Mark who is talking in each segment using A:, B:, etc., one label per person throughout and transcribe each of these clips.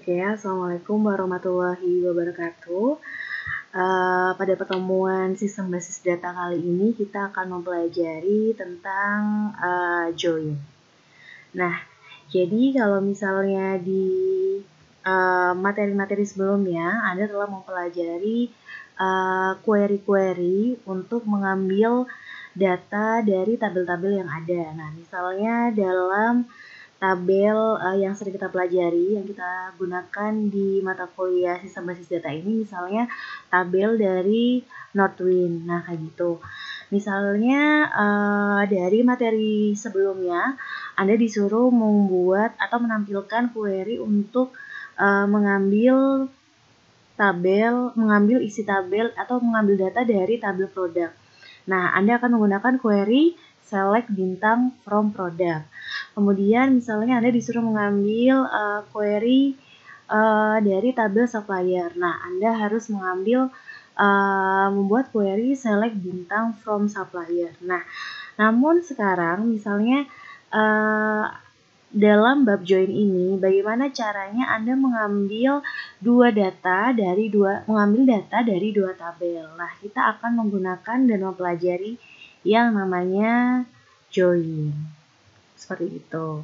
A: Oke, Assalamualaikum warahmatullahi wabarakatuh. Pada pertemuan sistem basis data kali ini kita akan mempelajari tentang join. Nah, jadi kalau misalnya di materi-materi sebelumnya Anda telah mempelajari query-query untuk mengambil data dari tabel-tabel yang ada. Nah, misalnya dalam tabel yang sering kita pelajari, yang kita gunakan di mata kuliah sistem basis data ini, misalnya tabel dari Northwind. Nah, kayak gitu. Misalnya dari materi sebelumnya, Anda disuruh membuat atau menampilkan query untuk mengambil isi tabel atau mengambil data dari tabel produk. Nah, Anda akan menggunakan query select bintang from product. Kemudian misalnya Anda disuruh mengambil query dari tabel supplier. Nah, Anda harus membuat query select bintang from supplier. Nah, namun sekarang misalnya dalam bab join ini, bagaimana caranya Anda mengambil data dari dua tabel. Nah, kita akan menggunakan dan mempelajari yang namanya join. Seperti itu.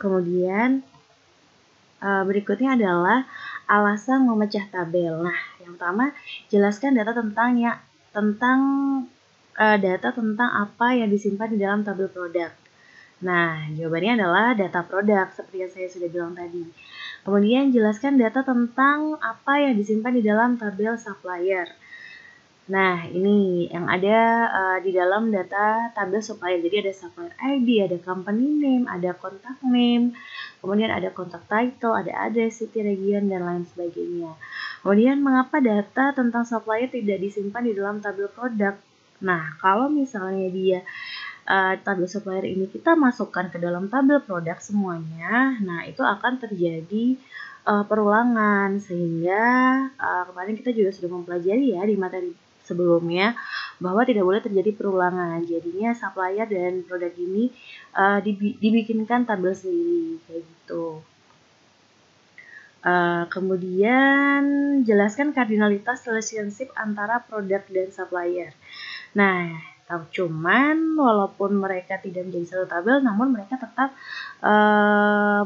A: Kemudian berikutnya adalah alasan memecah tabel. Nah, yang pertama jelaskan data tentang apa yang disimpan di dalam tabel produk. Nah, jawabannya adalah data produk seperti yang saya sudah bilang tadi. Kemudian jelaskan data tentang apa yang disimpan di dalam tabel supplier. Nah, ini yang ada di dalam data tabel supplier. Jadi ada supplier ID, ada company name, ada contact name, kemudian ada contact title, ada address, city, region, dan lain sebagainya. Kemudian mengapa data tentang supplier tidak disimpan di dalam tabel produk? Nah, kalau misalnya dia tabel supplier ini kita masukkan ke dalam tabel produk semuanya, nah itu akan terjadi perulangan, sehingga kemarin kita juga sudah mempelajari ya di materi sebelumnya bahwa tidak boleh terjadi perulangan. Jadinya supplier dan produk ini dibikinkan tabel sendiri kayak gitu. Kemudian jelaskan kardinalitas relationship antara produk dan supplier. Nah, cuman walaupun mereka tidak menjadi satu tabel, namun mereka tetap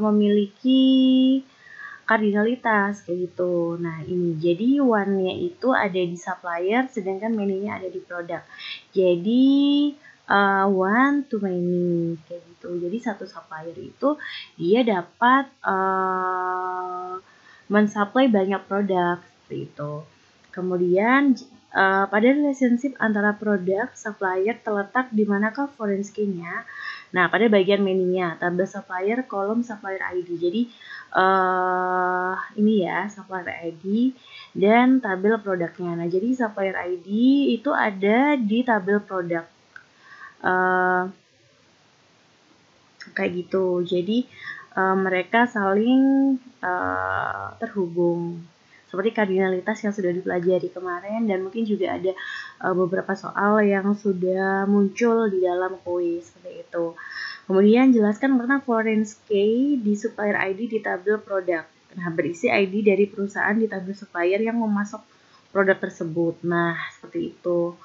A: memiliki kardinalitas kayak gitu. Nah, ini jadi one-nya itu ada di supplier, sedangkan many-nya ada di produk. Jadi one to many kayak gitu. Jadi satu supplier itu dia dapat mensupply banyak produk seperti itu. Kemudian pada relationship antara produk supplier terletak di manakah foreign key-nya? Nah, pada bagian menu-nya, tabel supplier, kolom supplier ID. Jadi ini ya, supplier ID dan tabel produknya. Nah, jadi supplier ID itu ada di tabel produk. Kayak gitu. Jadi mereka saling terhubung. Seperti kardinalitas yang sudah dipelajari kemarin, dan mungkin juga ada beberapa soal yang sudah muncul di dalam kuis seperti itu. Kemudian jelaskan mana foreign key di supplier ID di tabel produk. Nah, berisi ID dari perusahaan di tabel supplier yang memasok produk tersebut. Nah, seperti itu.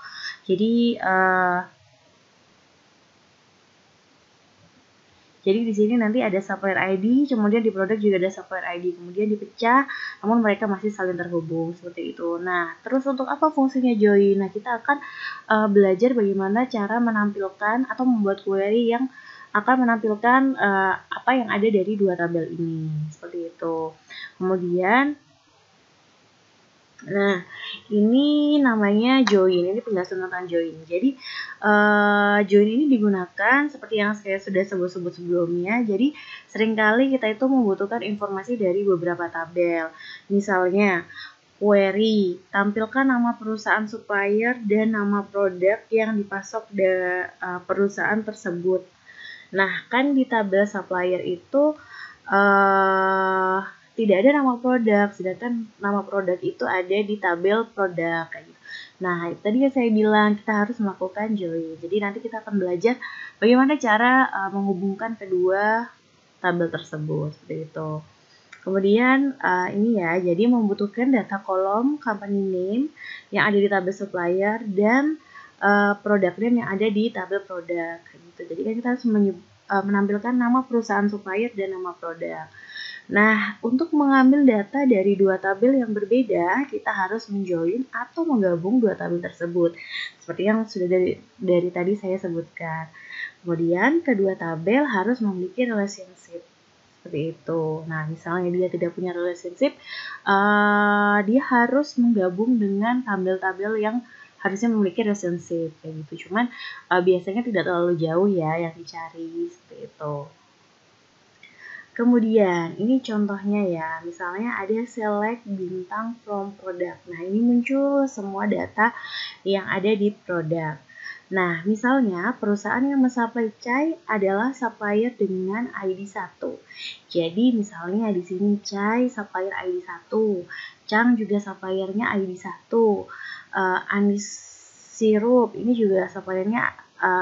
A: Jadi di sini nanti ada supplier ID, kemudian di produk juga ada supplier ID, kemudian dipecah, namun mereka masih saling terhubung seperti itu. Nah, terus untuk apa fungsinya join? Nah, kita akan belajar bagaimana cara menampilkan atau membuat query yang akan menampilkan apa yang ada dari dua tabel ini, seperti itu. Kemudian nah, ini namanya join. Ini penjelasan tentang join. Jadi, join ini digunakan seperti yang saya sudah sebut sebelumnya. Jadi, seringkali kita itu membutuhkan informasi dari beberapa tabel. Misalnya, query, tampilkan nama perusahaan supplier dan nama produk yang dipasok perusahaan tersebut. Nah, kan di tabel supplier itu tidak ada nama produk, sedangkan nama produk itu ada di tabel produk kayak gitu. Nah, tadi yang saya bilang kita harus melakukan join. Jadi nanti kita akan belajar bagaimana cara menghubungkan kedua tabel tersebut seperti itu. Kemudian ini ya, jadi membutuhkan data kolom company name yang ada di tabel supplier dan product name yang ada di tabel produk gitu. Jadi kan kita harus menampilkan nama perusahaan supplier dan nama produk. Nah, untuk mengambil data dari dua tabel yang berbeda, kita harus menjoin atau menggabung dua tabel tersebut. Seperti yang sudah dari tadi saya sebutkan. Kemudian, kedua tabel harus memiliki relationship. Seperti itu. Nah, misalnya dia tidak punya relationship, dia harus menggabung dengan tabel-tabel yang harusnya memiliki relationship. Kayak gitu. Cuman, biasanya tidak terlalu jauh ya yang dicari. Seperti itu. Kemudian, ini contohnya ya, misalnya ada select bintang from product. Nah, ini muncul semua data yang ada di produk. Nah, misalnya perusahaan yang mensuplai cai adalah supplier dengan ID 1. Jadi, misalnya di sini cai supplier ID 1, Chang juga suppliernya ID 1, Anis sirup ini juga suppliernya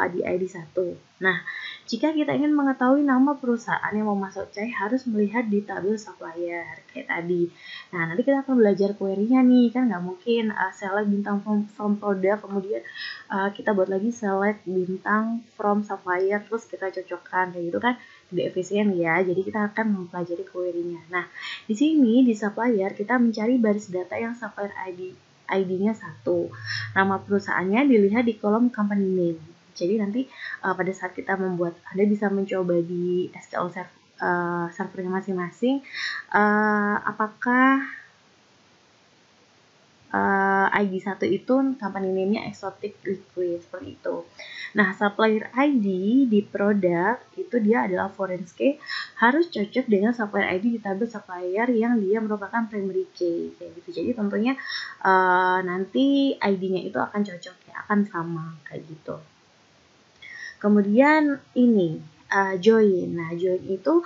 A: di ID 1. Nah, jika kita ingin mengetahui nama perusahaan yang mau masuk cai, harus melihat di tabel supplier kayak tadi. Nah, nanti kita akan belajar query-nya nih, kan nggak mungkin select bintang from product, kemudian kita buat lagi select bintang from supplier, terus kita cocokkan kayak gitu kan tidak efisien ya. Jadi kita akan mempelajari query-nya. Nah, di sini di supplier kita mencari baris data yang supplier ID-nya 1. Nama perusahaannya dilihat di kolom company name. Jadi nanti pada saat kita membuat, Anda bisa mencoba di SQL servernya masing-masing, apakah ID 1 itu company name-nya Exotic Liquid, seperti itu. Nah, supplier ID di produk itu dia adalah forensic, harus cocok dengan supplier ID di tabel supplier yang dia merupakan primary key, kayak gitu. Jadi tentunya nanti ID-nya itu akan cocok ya, akan sama kayak gitu. Kemudian ini join. Nah, join itu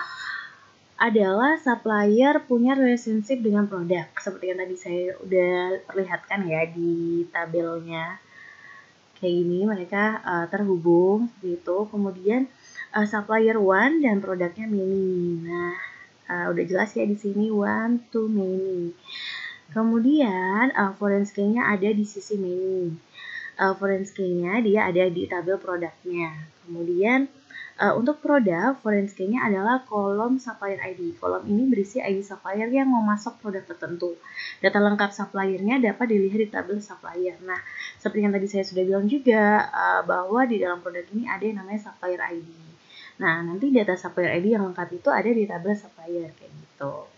A: adalah supplier punya relationship dengan produk. Seperti yang tadi saya udah perlihatkan ya di tabelnya. Kayak gini mereka terhubung seperti itu. Kemudian supplier one dan produknya many. Nah, udah jelas ya di sini one to many. Kemudian forensic-nya ada di sisi many. Forensic-nya dia ada di tabel produknya. Kemudian untuk produk, forensic-nya adalah kolom supplier ID. Kolom ini berisi ID supplier yang mau masuk produk tertentu. Data lengkap suppliernya dapat dilihat di tabel supplier. Nah, seperti yang tadi saya sudah bilang juga bahwa di dalam produk ini ada yang namanya supplier ID. Nah, nanti data supplier ID yang lengkap itu ada di tabel supplier kayak gitu.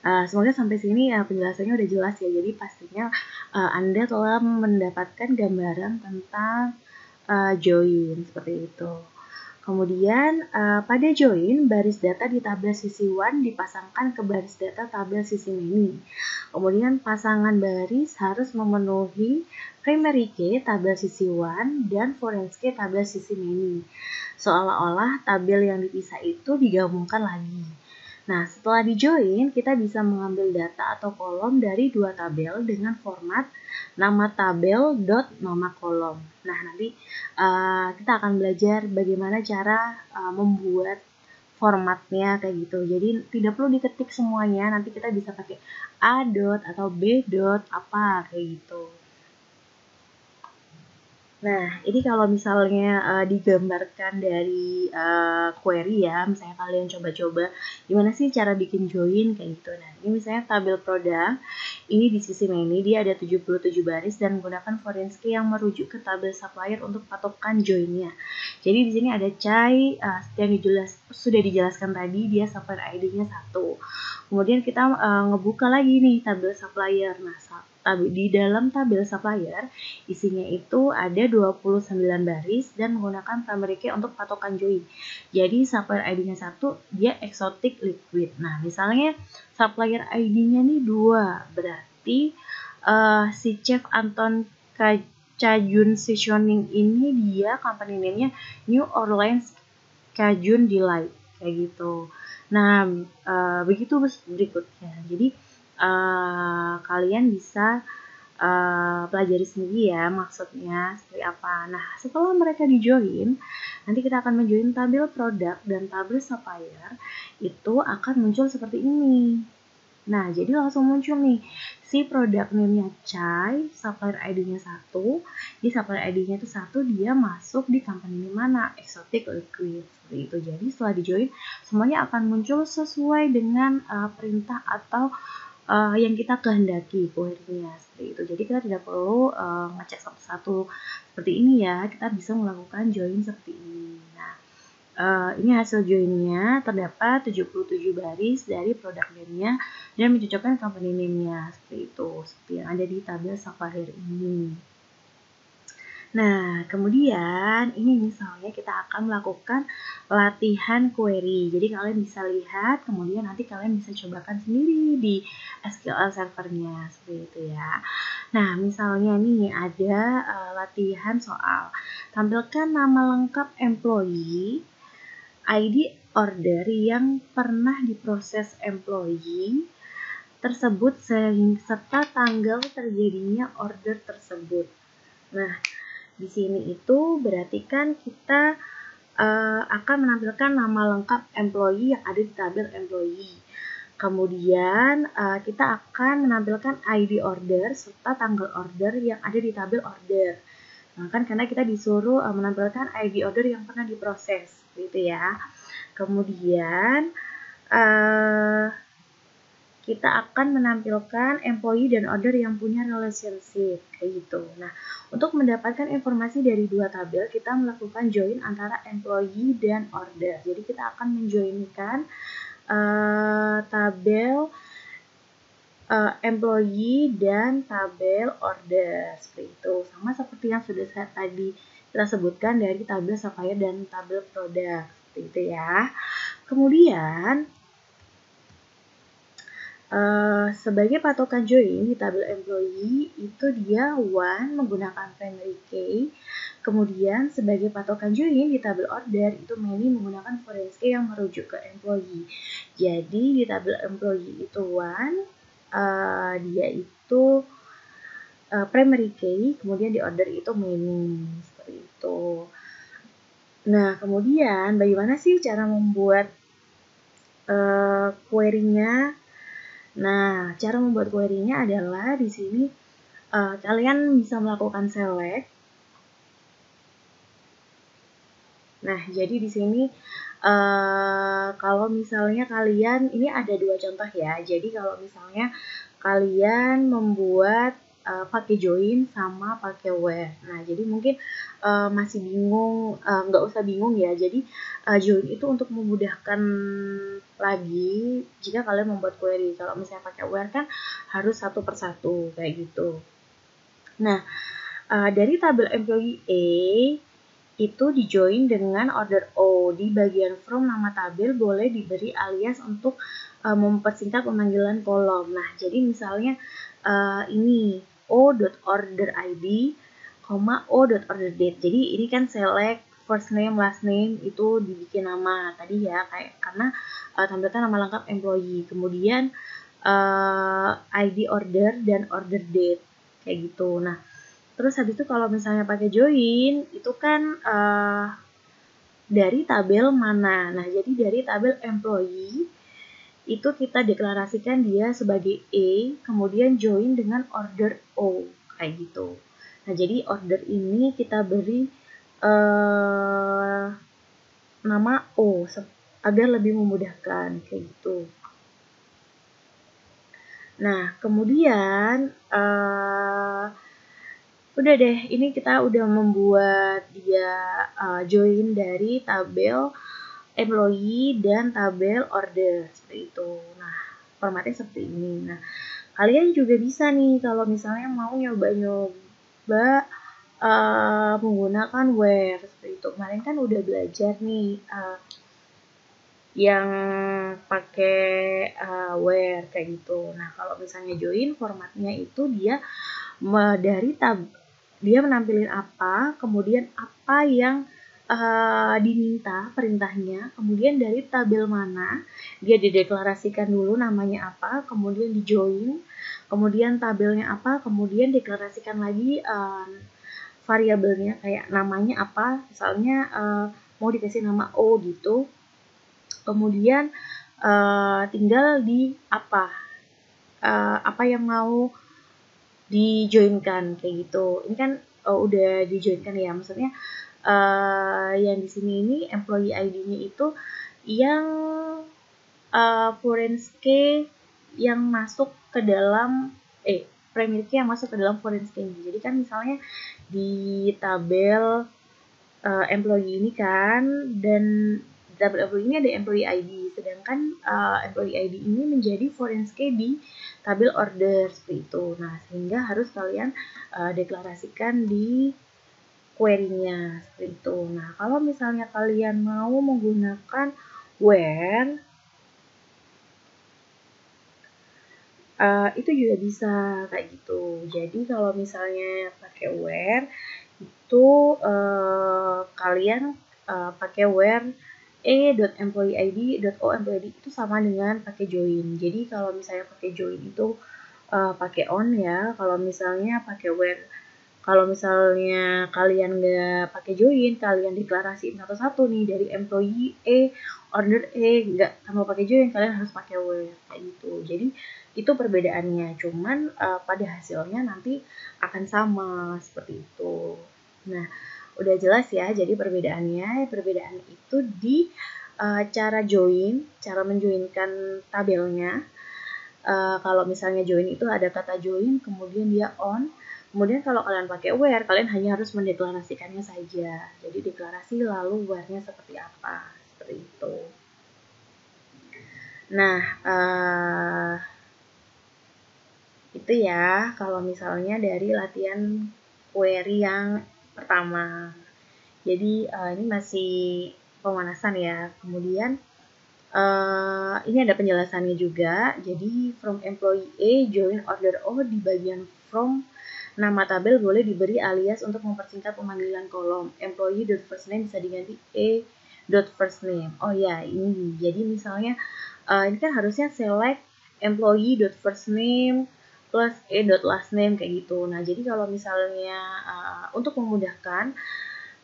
A: Semoga sampai sini penjelasannya udah jelas ya. Jadi pastinya Anda telah mendapatkan gambaran tentang join seperti itu. Kemudian pada join, baris data di tabel sisi one dipasangkan ke baris data tabel sisi many. Kemudian pasangan baris harus memenuhi primary key tabel sisi one dan forensic key tabel sisi many. Seolah-olah tabel yang dipisah itu digabungkan lagi. Nah, setelah di-join, kita bisa mengambil data atau kolom dari dua tabel dengan format nama tabel dot nama kolom. Nah, nanti kita akan belajar bagaimana cara membuat formatnya kayak gitu. Jadi tidak perlu diketik semuanya, nanti kita bisa pakai A dot atau B dot apa kayak gitu. Nah, ini kalau misalnya digambarkan dari query ya, misalnya kalian coba-coba gimana sih cara bikin join kayak gitu. Nah, ini misalnya tabel produk, ini di sisi many dia ada 77 baris dan menggunakan forensic yang merujuk ke tabel supplier untuk patokan joinnya. Jadi di sini ada cai yang sudah dijelaskan tadi, dia supplier ID-nya 1. Kemudian kita ngebuka lagi nih tabel supplier. Nah, di dalam tabel supplier isinya itu ada 29 baris dan menggunakan primary key untuk patokan join. Jadi supplier ID-nya 1, dia exotic liquid. Nah, misalnya supplier ID-nya nih 2, berarti si Chef Anton Cajun Seasoning ini dia company name-nya New Orleans Cajun Delight kayak gitu. Nah, begitu berikutnya. Jadi kalian bisa pelajari sendiri ya maksudnya seperti apa. Nah, setelah mereka di-join, nanti kita akan menjoin tabel produk dan tabel supplier, itu akan muncul seperti ini. Nah, jadi langsung muncul nih, si produk name-nya Chai, supplier ID-nya 1, di supplier ID-nya itu 1, dia masuk di company name mana? Exotic Liquid, seperti itu. Jadi setelah di-join, semuanya akan muncul sesuai dengan perintah atau yang kita kehendaki query-nya, seperti itu. Jadi kita tidak perlu ngecek satu-satu seperti ini ya, kita bisa melakukan join seperti ini. Nah, ini hasil joinnya, terdapat 77 baris dari produk name-nya dan mencocokkan company name-nya, seperti itu, seperti yang ada di tabel supplier ini. Nah, kemudian ini misalnya kita akan melakukan latihan query. Jadi kalian bisa lihat, kemudian nanti kalian bisa cobakan sendiri di SQL servernya, seperti itu ya. Nah, misalnya nih ada latihan soal tampilkan nama lengkap employee, ID order yang pernah diproses employee tersebut serta tanggal terjadinya order tersebut. Nah, di sini itu berarti kan kita akan menampilkan nama lengkap employee yang ada di tabel employee. Kemudian kita akan menampilkan ID order serta tanggal order yang ada di tabel order. Nah, kan karena kita disuruh menampilkan ID order yang pernah diproses, gitu ya. Kemudian kita akan menampilkan employee dan order yang punya relationship, kayak gitu. Nah, untuk mendapatkan informasi dari dua tabel, kita melakukan join antara employee dan order. Jadi kita akan menjoinkan tabel employee dan tabel order, seperti itu. Sama seperti yang sudah saya tadi kita sebutkan dari tabel supplier dan tabel produk, seperti itu ya. Kemudian sebagai patokan join di tabel employee itu dia one menggunakan primary key. Kemudian sebagai patokan join di tabel order itu many menggunakan foreign key yang merujuk ke employee. Jadi di tabel employee itu one, dia itu primary key, kemudian di order itu many, seperti itu. Nah, kemudian bagaimana sih cara membuat query-nya? Nah, cara membuat query-nya adalah di sini kalian bisa melakukan select. Nah, jadi di sini kalau misalnya kalian, ini ada dua contoh ya. Jadi kalau misalnya kalian membuat pakai join sama pakai where. Nah, jadi mungkin masih bingung, nggak usah bingung ya. Jadi join itu untuk memudahkan lagi jika kalian membuat query. Kalau misalnya pakai where kan harus satu persatu kayak gitu. Nah, dari tabel employee A itu di-join dengan order O. Di bagian from nama tabel boleh diberi alias untuk mempersingkat pemanggilan kolom. Nah, jadi misalnya ini o.order.id, o.order.date. Jadi ini kan select first name, last name itu dibikin nama tadi ya, kayak karena tampilkan nama lengkap employee. Kemudian ID order dan order date kayak gitu. Nah, terus habis itu kalau misalnya pakai join itu kan dari tabel mana? Nah, jadi dari tabel employee itu kita deklarasikan dia sebagai A, kemudian join dengan order O, kayak gitu. Nah, jadi order ini kita beri nama O agar lebih memudahkan, kayak gitu. Nah, kemudian udah deh, ini kita udah membuat dia join dari tabel employee dan tabel order, seperti itu. Nah, formatnya seperti ini. Nah, kalian juga bisa nih kalau misalnya mau nyoba-nyoba menggunakan where, seperti itu. Kemarin kan udah belajar nih yang pakai where kayak gitu. Nah, kalau misalnya join formatnya itu dia dari dia menampilkan apa, kemudian apa yang diminta perintahnya, kemudian dari tabel mana dia dideklarasikan dulu namanya apa, kemudian di join, kemudian tabelnya apa, kemudian deklarasikan lagi variabelnya kayak namanya apa, misalnya mau dikasih nama O gitu, kemudian tinggal di apa yang mau dijoinkan kayak gitu. Ini kan udah dijoinkan ya, maksudnya yang di sini ini employee ID-nya itu yang foreign key yang masuk ke dalam primary key yang masuk ke dalam foreign key. Jadi kan misalnya di tabel employee ini kan, dan tabel employee ini ada employee ID, sedangkan employee ID ini menjadi foreign key di tabel order seperti itu. Nah, sehingga harus kalian deklarasikan di query-nya seperti itu. Nah, kalau misalnya kalian mau menggunakan where, itu juga bisa kayak gitu. Jadi kalau misalnya pakai where itu kalian pakai where e.employeeid.o.employeeid itu sama dengan pakai join. Jadi kalau misalnya pakai join itu pakai on ya. Kalau misalnya pakai where, kalau misalnya kalian nggak pakai join, kalian deklarasiin satu-satu nih dari employee order nggak sama pakai join, kalian harus pakai where kayak gitu. Jadi itu perbedaannya, cuman pada hasilnya nanti akan sama seperti itu. Nah, udah jelas ya, jadi perbedaannya itu di cara join, cara menjoinkan tabelnya. Kalau misalnya join itu ada kata join, kemudian dia on. Kemudian kalau kalian pakai where, kalian hanya harus mendeklarasikannya saja. Jadi deklarasi lalu where-nya seperti apa, seperti itu. Nah, itu ya kalau misalnya dari latihan query yang pertama. Jadi ini masih pemanasan ya. Kemudian ini ada penjelasannya juga. Jadi from employee A join order O di bagian from nama tabel boleh diberi alias untuk mempersingkat pemanggilan kolom. Employee.firstname bisa diganti A.firstname. Oh ya, ini. Jadi misalnya ini kan harusnya select employee.firstname plus A.lastname kayak gitu. Nah, jadi kalau misalnya untuk memudahkan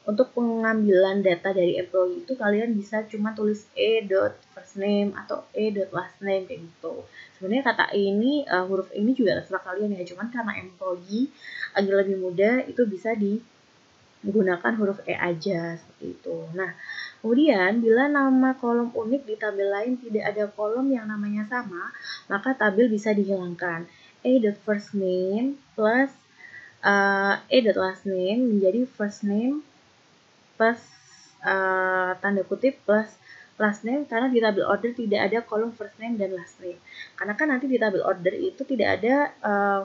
A: untuk pengambilan data dari employee itu kalian bisa cuma tulis A.firstname atau A.lastname kayak gitu. Sebenarnya kata ini huruf ini juga terserah kalian ya, cuman karena employee agak lebih mudah itu bisa digunakan huruf E aja seperti itu. Nah, kemudian bila nama kolom unik di tabel lain tidak ada kolom yang namanya sama, maka tabel bisa dihilangkan. A.firstname plus A.lastname menjadi first name plus tanda kutip plus last name, karena di tabel order tidak ada kolom first name dan last name. Karena kan nanti di tabel order itu tidak ada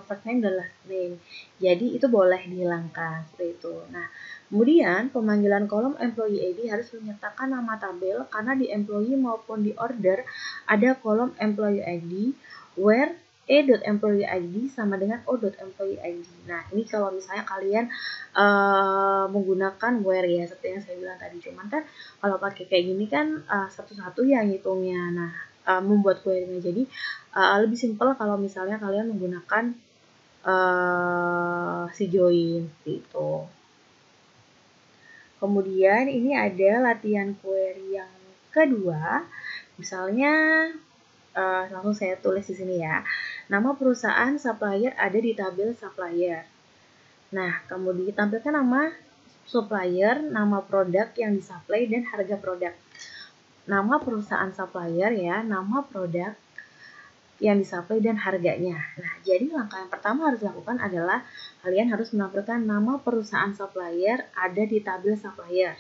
A: first name dan last name. Jadi itu boleh dihilangkan seperti itu. Nah, kemudian pemanggilan kolom employee ID harus menyertakan nama tabel karena di employee maupun di order ada kolom employee ID where A.employee ID sama dengan O.employee ID. Nah, ini kalau misalnya kalian menggunakan where ya, seperti yang saya bilang tadi. Cuman kan kalau pakai kayak gini kan satu-satu ya ngitungnya. Nah, membuat query-nya jadi lebih simpel kalau misalnya kalian menggunakan si join seperti itu. Kemudian ini ada latihan query yang kedua. Misalnya langsung saya tulis di sini ya. Nama perusahaan supplier ada di tabel supplier. Nah, kemudian tampilkan nama supplier, nama produk yang disuplai, dan harga produk. Nama perusahaan supplier ya, nama produk yang disuplai, dan harganya. Nah, jadi langkah yang pertama harus dilakukan adalah kalian harus menampilkan nama perusahaan supplier ada di tabel supplier.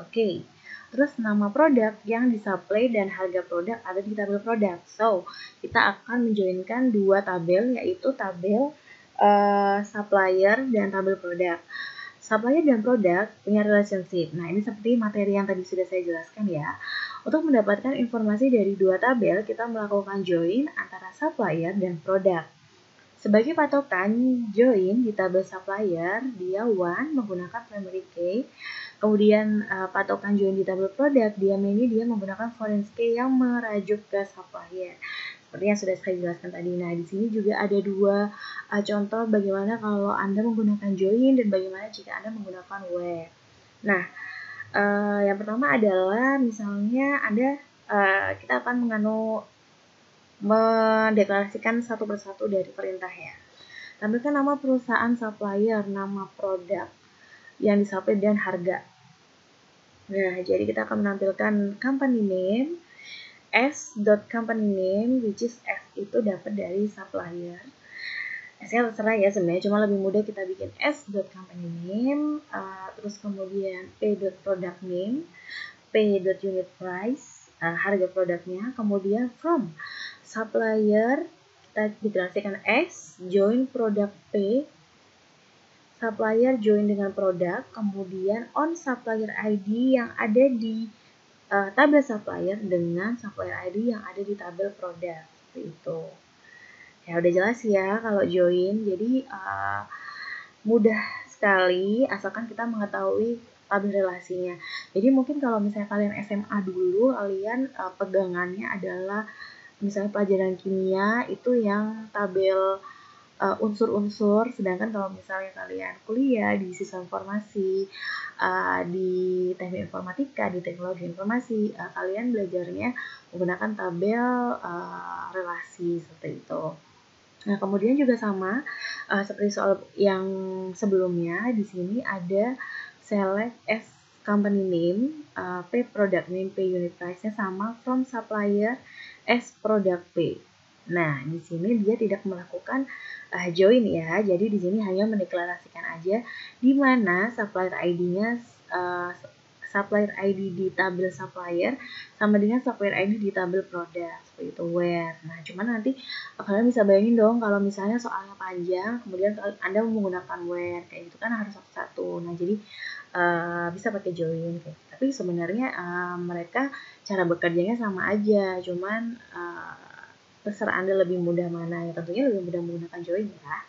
A: Oke. Terus nama produk yang disuplai dan harga produk ada di tabel produk. So, kita akan menjoinkan dua tabel, yaitu tabel supplier dan tabel produk. Supplier dan produk punya relationship. Nah, ini seperti materi yang tadi sudah saya jelaskan ya. Untuk mendapatkan informasi dari dua tabel, kita melakukan join antara supplier dan produk. Sebagai patokan join di tabel supplier, dia one menggunakan primary key, Kemudian patokan join di tabel produk, diam ini dia menggunakan foreign key yang merajuk ke supplier. Seperti yang sudah saya jelaskan tadi. Nah, di sini juga ada dua contoh bagaimana kalau Anda menggunakan join dan bagaimana jika Anda menggunakan where. Nah, yang pertama adalah misalnya kita akan mendeklarasikan satu persatu dari perintah ya. Tampilkan nama perusahaan, supplier, nama produk yang disuplai dan harga. Nah, jadi kita akan menampilkan company name, s.company name, which is s itu dapat dari supplier. S-nya terserah ya sebenarnya, cuma lebih mudah kita bikin s.company name, terus kemudian p.product name, p.unit price, harga produknya, kemudian from supplier kita deklarasikan S, join produk P, supplier join dengan produk, kemudian on supplier ID yang ada di tabel supplier dengan supplier ID yang ada di tabel produk, seperti itu. Ya udah jelas ya kalau join, jadi mudah sekali asalkan kita mengetahui tabel relasinya. Jadi mungkin kalau misalnya kalian SMA dulu, kalian pegangannya adalah misalnya pelajaran kimia itu yang tabel unsur-unsur, sedangkan kalau misalnya kalian kuliah di sistem informasi, di teknik informatika, di teknologi informasi, kalian belajarnya menggunakan tabel relasi seperti itu. Nah, kemudian juga sama seperti soal yang sebelumnya, di sini ada select as company name, P product name, P unit price-nya sama, from supplier as product P. Nah, di sini dia tidak melakukan join ya, jadi di sini hanya mendeklarasikan aja di mana supplier ID-nya supplier ID di tabel supplier sama dengan supplier ID di tabel produk, seperti itu where. Nah, cuman nanti kalian bisa bayangin dong kalau misalnya soalnya panjang, kemudian Anda menggunakan where kayak gitu kan harus satu-satu. Nah, jadi bisa pakai join kayak gitu. Tapi sebenarnya mereka cara bekerjanya sama aja, cuman terserah Anda lebih mudah mana ya, tentunya lebih mudah menggunakan join ya.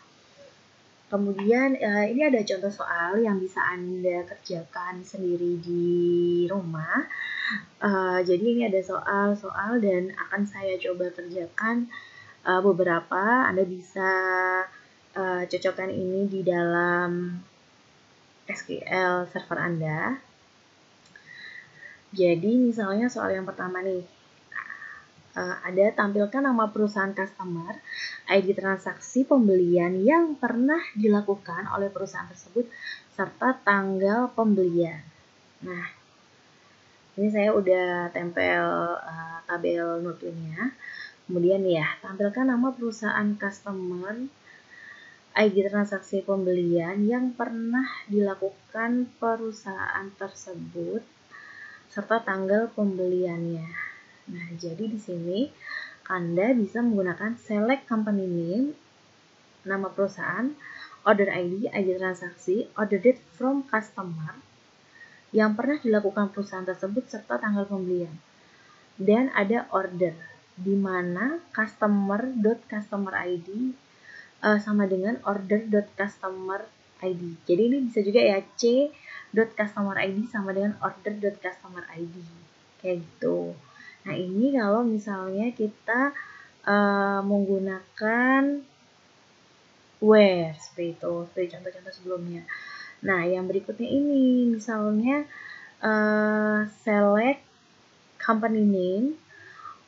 A: Kemudian ini ada contoh soal yang bisa Anda kerjakan sendiri di rumah. Jadi ini ada soal-soal dan akan saya coba kerjakan beberapa. Anda bisa cocokkan ini di dalam SQL server Anda. Jadi misalnya soal yang pertama nih, ada tampilkan nama perusahaan customer, ID transaksi pembelian yang pernah dilakukan oleh perusahaan tersebut, serta tanggal pembelian. Nah, ini saya udah tempel tabel notunya. Kemudian ya, tampilkan nama perusahaan customer, ID transaksi pembelian yang pernah dilakukan perusahaan tersebut, serta tanggal pembeliannya. Nah, jadi di sini Anda bisa menggunakan select company name, nama perusahaan, order ID, ID transaksi, order date from customer yang pernah dilakukan perusahaan tersebut serta tanggal pembelian. Dan ada order di mana customer.customer ID sama dengan order.customer ID. Jadi ini bisa juga ya c.customer ID sama dengan order.customer ID. Kayak gitu. Nah, ini kalau misalnya kita menggunakan where, seperti itu, seperti contoh-contoh sebelumnya. Nah, yang berikutnya ini, misalnya select company name,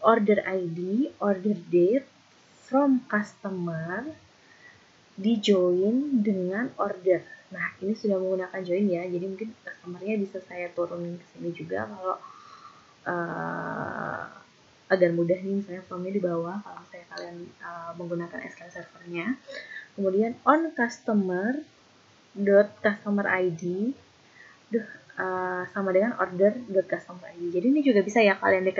A: order ID, order date, from customer, di join dengan order. Nah, ini sudah menggunakan join ya, jadi mungkin customernya bisa saya turunin ke sini juga kalau agar mudah nih, misalnya formnya di bawah kalau saya kalian menggunakan SQL servernya. Kemudian on customer ID sama dengan order.customer ID. Jadi ini juga bisa ya kalian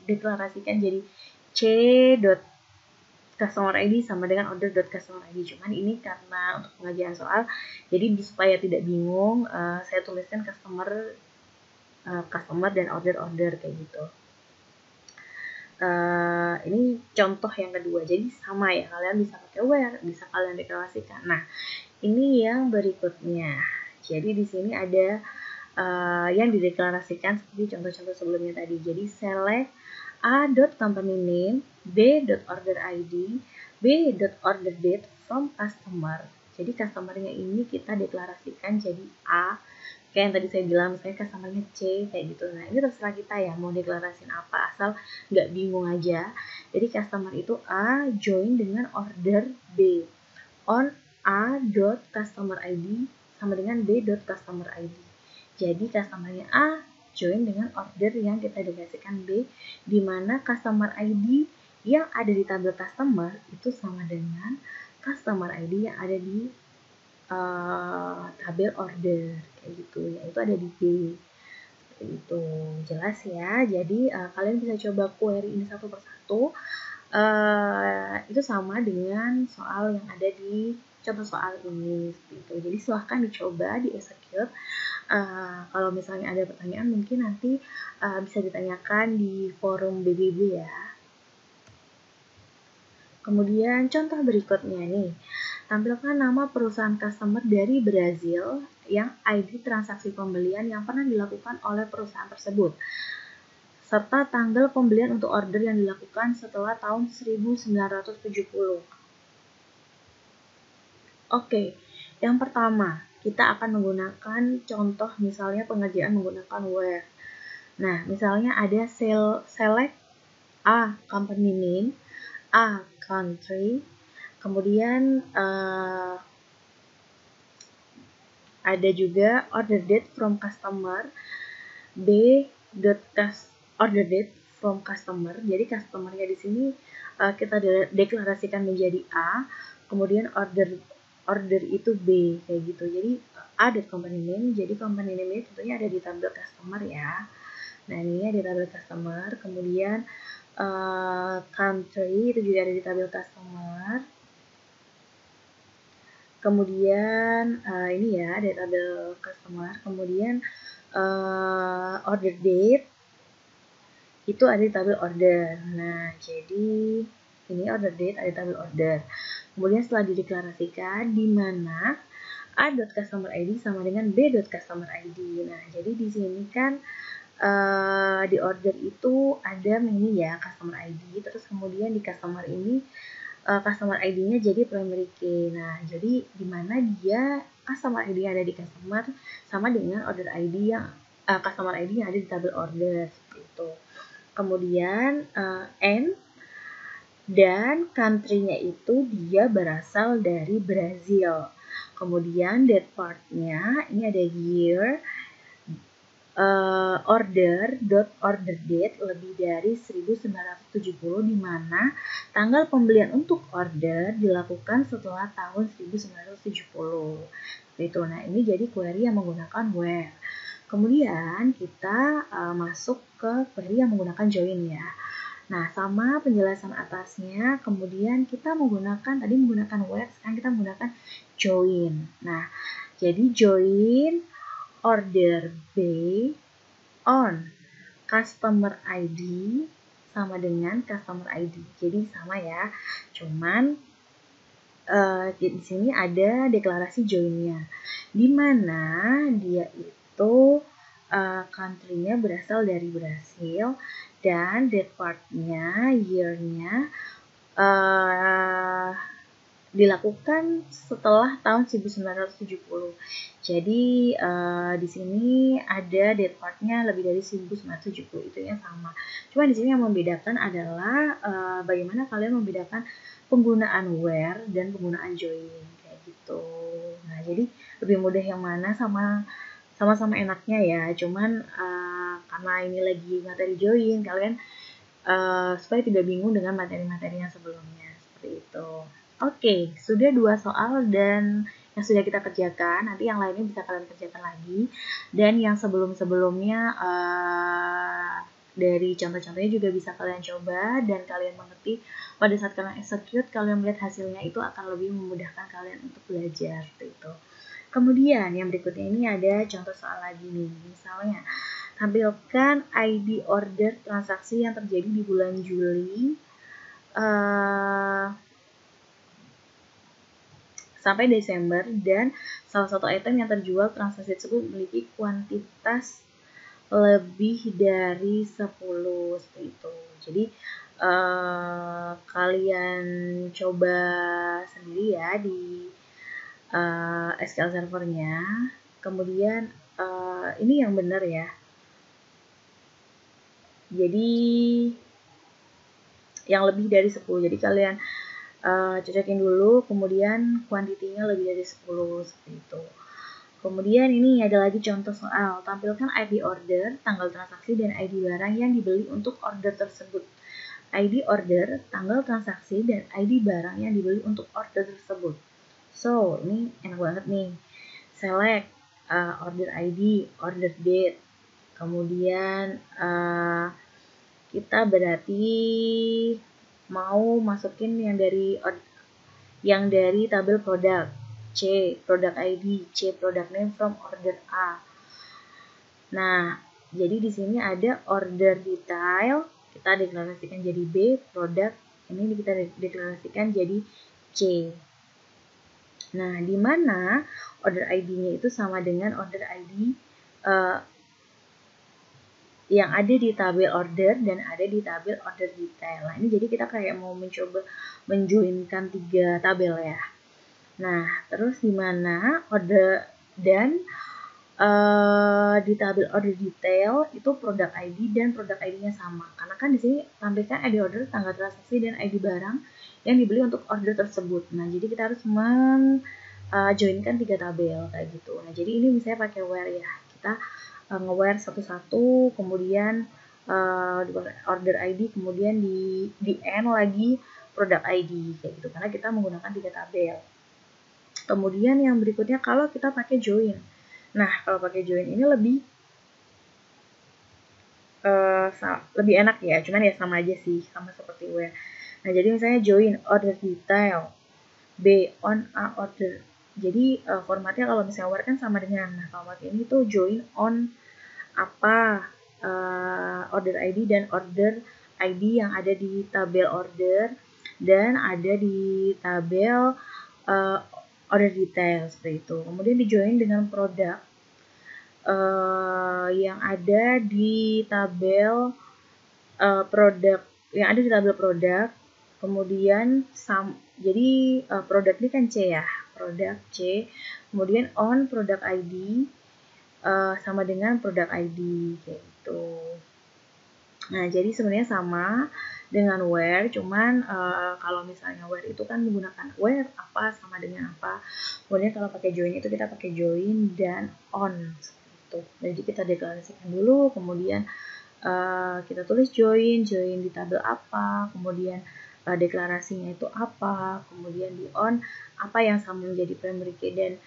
A: deklarasikan jadi c.customer ID sama dengan order.customer ID. Cuman ini karena untuk pengajian soal, jadi supaya tidak bingung, saya tuliskan customer dan order kayak gitu. Ini contoh yang kedua, jadi sama ya, kalian bisa pakai where, bisa kalian deklarasikan. Nah, ini yang berikutnya. Jadi di sini ada yang dideklarasikan seperti contoh-contoh sebelumnya tadi. Jadi select a.company name, b.order ID, b.order date from customer. Jadi customernya ini kita deklarasikan jadi A, kayak yang tadi saya bilang, misalnya customernya C, kayak gitu. Nah, ini terserah kita ya mau deklarasin apa, asal nggak bingung aja. Jadi customer itu A join dengan order B on a.customer ID sama dengan b.customer ID. Jadi customernya A join dengan order yang kita deklarasikan B, di mana customer ID yang ada di tabel customer itu sama dengan customer ID yang ada di tabel order, kayak gitu ya, itu ada di B. Itu jelas ya. Jadi kalian bisa coba query ini satu persatu. Itu sama dengan soal yang ada di contoh soal ini, gitu. Jadi silahkan dicoba di execute. Kalau misalnya ada pertanyaan mungkin nanti bisa ditanyakan di forum BBB ya. Kemudian contoh berikutnya nih, tampilkan nama perusahaan customer dari Brazil yang ID transaksi pembelian yang pernah dilakukan oleh perusahaan tersebut, serta tanggal pembelian untuk order yang dilakukan setelah tahun 1970. Oke, yang pertama, kita akan menggunakan contoh misalnya pengerjaan menggunakan where. Nah, misalnya ada select a company name, a country, kemudian ada juga order date from customer, order date from customer. Jadi customernya di sini kita deklarasikan menjadi A, kemudian order itu B, kayak gitu. Jadi company name, jadi company name ini tentunya ada di tabel customer ya. Nah, ini ada di tabel customer, kemudian country itu juga ada di tabel customer. Kemudian ini ya ada tabel customer, kemudian order date itu ada di tabel order. Nah, jadi ini order date ada di tabel order. Kemudian setelah dideklarasikan di mana a.customer ID sama dengan b.customer ID. Nah, jadi di sini kan di order itu ada ini ya customer ID, terus kemudian di customer ini customer ID-nya jadi primary key. Nah, jadi di mana dia customer ID yang ada di customer sama dengan order ID yang customer ID yang ada di tabel order, seperti itu. Kemudian N dan country-nya itu dia berasal dari Brazil. Kemudian date part-nya ini ada year, order date lebih dari 1970, di mana tanggal pembelian untuk order dilakukan setelah tahun 1970. Itu. Nah, ini jadi query yang menggunakan where. Kemudian kita masuk ke query yang menggunakan join ya. Nah, sama penjelasan atasnya, kemudian kita tadi menggunakan where, sekarang kita menggunakan join. Nah, jadi join order B on customer ID sama dengan customer ID. Jadi sama ya, cuman di sini ada deklarasi joinnya, di mana dia itu country-nya berasal dari Brasil dan date part-nya, year-nya dilakukan setelah tahun 1970. Jadi di sini ada date part-nya lebih dari 1970, itu yang sama. Cuma di sini yang membedakan adalah bagaimana kalian membedakan penggunaan where dan penggunaan join, kayak gitu. Nah, jadi lebih mudah yang mana, sama-sama enaknya ya. Cuman karena ini lagi materi join, kalian supaya tidak bingung dengan materi-materi yang sebelumnya, seperti itu. Oke, sudah 2 soal dan yang sudah kita kerjakan, nanti yang lainnya bisa kalian kerjakan lagi. Dan yang sebelum-sebelumnya dari contoh-contohnya juga bisa kalian coba dan kalian mengerti. Pada saat kalian execute, kalian melihat hasilnya itu akan lebih memudahkan kalian untuk belajar, seperti itu. Kemudian yang berikutnya ini ada contoh soal lagi nih. Misalnya, tampilkan ID order transaksi yang terjadi di bulan Juli sampai Desember, dan salah satu item yang terjual transaksi tersebut memiliki kuantitas lebih dari 10 seperti itu. Jadi kalian coba sendiri ya di SQL servernya. Kemudian ini yang benar ya. Jadi yang lebih dari 10. Jadi kalian cocokin dulu, kemudian kuantitinya lebih dari 10 seperti itu. Kemudian ini ada lagi contoh soal, tampilkan ID order, tanggal transaksi, dan ID barang yang dibeli untuk order tersebut. ID order, tanggal transaksi, dan ID barang yang dibeli untuk order tersebut. So, ini enak banget nih. Select order ID, order date. Kemudian kita berarti mau masukin yang dari tabel produk. C, product ID, C, product name from order A. Nah, jadi di sini ada order detail, kita deklarasikan jadi B, product, ini kita deklarasikan jadi C. Nah, di mana order ID-nya itu sama dengan order ID yang ada di tabel order dan ada di tabel order detail. Nah, ini jadi kita kayak mau mencoba menjoinkan 3 tabel ya. Nah, terus di mana order dan di tabel order detail itu produk ID dan produk ID-nya sama. Karena kan di sini tampilkan ID order, tanggal transaksi, dan ID barang yang dibeli untuk order tersebut. Nah, jadi kita harus joinkan 3 tabel kayak gitu. Nah, jadi ini misalnya pakai where ya. Kita nge-where satu-satu, kemudian order ID, kemudian di end lagi produk ID kayak gitu. Karena kita menggunakan 3 tabel. Kemudian yang berikutnya kalau kita pakai join. Nah, kalau pakai join ini lebih enak ya, cuman ya sama aja sih, sama seperti where. Nah, jadi misalnya join order detail, B on A order. Jadi formatnya kalau misalnya where kan sama dengan, nah kalau pakai ini tuh join on apa order ID dan order ID yang ada di tabel order dan ada di tabel order detail seperti itu. Kemudian di join dengan produk yang ada di tabel produk, yang ada di tabel produk. Kemudian jadi produk ini kan C ya, produk C. Kemudian on produk ID sama dengan produk ID kayak gitu. Nah, jadi sebenarnya sama dengan where, cuman kalau misalnya where itu kan menggunakan where apa sama dengan apa. Kemudian kalau pakai join itu kita pakai join dan on gitu. Jadi kita deklarasikan dulu, kemudian kita tulis join di tabel apa, kemudian deklarasinya itu apa, kemudian di on apa yang sama menjadi primary key dan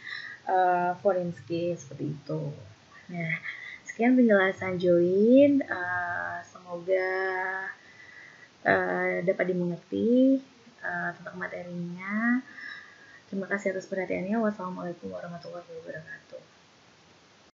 A: foreign key seperti itu. Nah, sekian penjelasan join, semoga dapat dimengerti tentang materinya. Terima kasih atas perhatiannya. Wassalamualaikum warahmatullahi wabarakatuh.